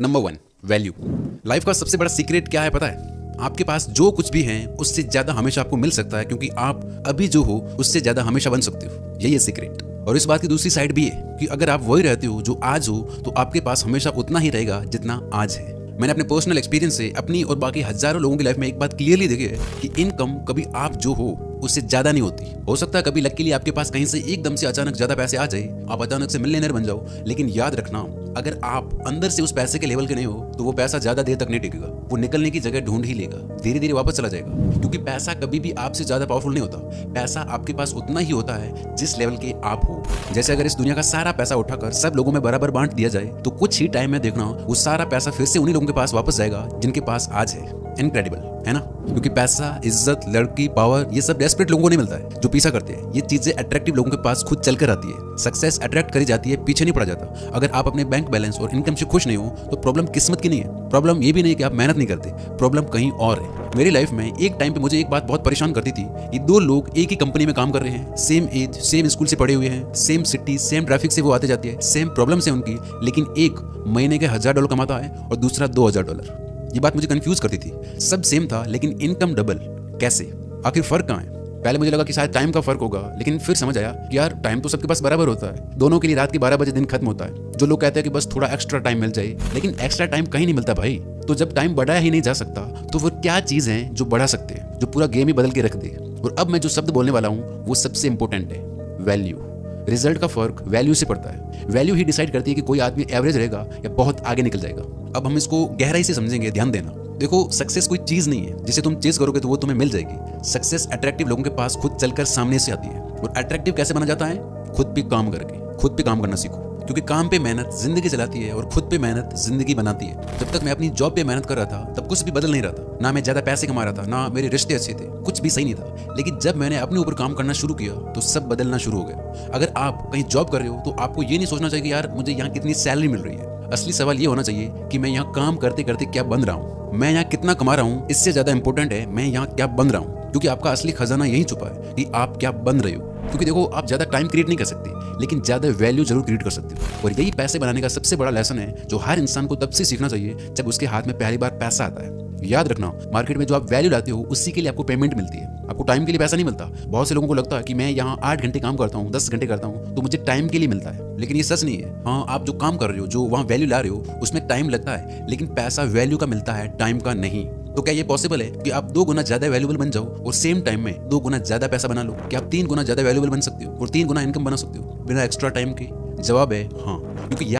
Number 1, value. Life का सबसे बड़ा सीक्रेट क्या है पता है? आपके पास जो कुछ भी है उससे ज्यादा हमेशा आपको मिल सकता है, क्योंकि आप अभी जो हो उससे ज्यादा हमेशा बन सकते हो। यही है सीक्रेट। और इस बात की दूसरी साइड भी है कि अगर आप वही रहते हो जो आज हो, तो आपके पास हमेशा उतना ही रहेगा जितना आज है। मैंने अपने पर्सनल एक्सपीरियंस से अपनी और बाकी हजारों लोगों की लाइफ में एक बात क्लियरली देखी है कि इनकम कभी आप जो हो उससे ज्यादा नहीं होती। हो सकता है कभी लक के लिए आपके पास कहीं से एकदम से अचानक ज्यादा पैसे आ जाए, आप अचानक से मिलियनेयर बन जाओ, लेकिन याद रखना, अगर आप अंदर से उस पैसे के लेवल के नहीं हो तो वो पैसा ज्यादा देर तक नहीं टिकेगा। वो निकलने की जगह ढूंढ ही लेगा, धीरे धीरे वापस चला जाएगा। क्योंकि पैसा कभी भी आपसे ज्यादा पावरफुल नहीं होता। पैसा आपके पास उतना ही होता है जिस लेवल के आप हो। जैसे अगर इस दुनिया का सारा पैसा उठाकर सब लोगों में बराबर बांट दिया जाए तो कुछ ही टाइम में देखना वो सारा पैसा फिर से उन्हीं लोगों के पास वापस जाएगा जिनके पास आज है। इनक्रेडिबल है ना? क्योंकि पैसा, इज्जत, लड़की, पावर, ये सब डेस्परेट लोगों को नहीं मिलता है जो पीछा करते हैं। ये चीजें अट्रैक्टिव लोगों के पास खुद चलकर आती है। सक्सेस अट्रैक्ट करी जाती है, पीछे नहीं पड़ा जाता। अगर आप अपने बैंक बैलेंस और इनकम से खुश नहीं हो तो प्रॉब्लम किस्मत की नहीं है। प्रॉब्लम ये भी नहीं कि आप मेहनत नहीं करते, प्रॉब्लम कहीं और है। मेरी लाइफ में एक टाइम पे मुझे एक बात बहुत परेशान करती थी। ये दो लोग एक ही कंपनी में काम कर रहे हैं, सेम एज, सेम स्कूल से पढ़े हुए हैं, सेम सिटी, सेम ट्रैफिक से वो आते जाते हैं, सेम प्रॉब्लम्स है उनकी, लेकिन एक महीने के $1000 कमाता है और दूसरा $2000। ये बात मुझे कंफ्यूज करती थी। सब सेम था लेकिन इनकम डबल कैसे? आखिर फर्क कहाँ है? पहले मुझे लगा कि शायद टाइम का फर्क होगा, लेकिन फिर समझ आया कि यार टाइम तो सबके पास बराबर होता है। दोनों के लिए रात के 12 बजे दिन खत्म होता है। जो लोग कहते हैं कि बस थोड़ा एक्स्ट्रा टाइम मिल जाए, लेकिन एक्स्ट्रा टाइम कहीं नहीं मिलता भाई। तो जब टाइम बढ़ाया ही नहीं जा सकता तो वो क्या चीज है जो बढ़ा सकते हैं, जो पूरा गेम ही बदल के रख दे? और अब मैं जो शब्द बोलने वाला हूँ वो सबसे इंपॉर्टेंट है, वैल्यू। रिजल्ट का फर्क वैल्यू से पड़ता है। वैल्यू ही डिसाइड करती है कि कोई आदमी एवरेज रहेगा या बहुत आगे निकल जाएगा। अब हम इसको गहराई से समझेंगे, ध्यान देना। देखो, सक्सेस कोई चीज नहीं है जिसे तुम चेस करोगे तो वो तुम्हें मिल जाएगी। सक्सेस अट्रैक्टिव लोगों के पास खुद चलकर सामने से आती है। और अट्रैक्टिव कैसे बना जाता है? खुद पे काम करके। खुद पे काम करना सीखो, क्योंकि काम पे मेहनत जिंदगी चलाती है और खुद पे मेहनत जिंदगी बनाती है। जब तक मैं अपनी जॉब पे मेहनत कर रहा था तब कुछ भी बदल नहीं रहा था। ना मैं ज्यादा पैसे कमा रहा था, ना मेरे रिश्ते अच्छे थे, कुछ भी सही नहीं था। लेकिन जब मैंने अपने ऊपर काम करना शुरू किया तो सब बदलना शुरू हो गया। अगर आप कहीं जॉब कर रहे हो तो आपको ये नहीं सोचना चाहिए कि यार मुझे यहाँ कितनी सैलरी मिल रही है। असली सवाल ये होना चाहिए कि मैं यहाँ काम करते करते क्या बन रहा हूँ, मैं यहाँ कितना कमा रहा हूँ। इससे ज्यादा इंपॉर्टेंट है मैं यहाँ क्या बन रहा हूँ, क्योंकि आपका असली खजाना यही छुपा है कि आप क्या बन रहे हो। क्योंकि देखो, आप ज्यादा टाइम क्रिएट नहीं कर सकते, लेकिन ज्यादा वैल्यू जरूर क्रिएट कर सकते हो। और यही पैसे बनाने का सबसे बड़ा लेसन है जो हर इंसान को तब से सीखना चाहिए जब उसके हाथ में पहली बार पैसा आता है। याद रखना, मार्केट में जो आप वैल्यू लाते हो उसी के लिए आपको पेमेंट मिलती है। आपको टाइम के लिए पैसा नहीं मिलता। बहुत से लोगों को लगता है कि मैं यहाँ 8 घंटे काम करता हूँ, 10 घंटे करता हूँ तो मुझे टाइम के लिए मिलता है, लेकिन ये सच नहीं है। हाँ, आप जो काम कर रहे हो, जो वहाँ वैल्यू ला रहे हो, उसमें टाइम लगता है, लेकिन पैसा वैल्यू का मिलता है, टाइम का नहीं। तो क्या ये पॉसिबल है कि आप 2 गुना ज्यादा वैल्यूबल बन जाओ और सेम टाइम में 2 गुना ज्यादा पैसा बना लो? क्या आप 3 गुना ज्यादा वैल्यूबल बन सकते हो और 3 गुना इनकम बना सकते हो बिना एक्स्ट्रा टाइम के? जवाब है हाँ, क्योंकि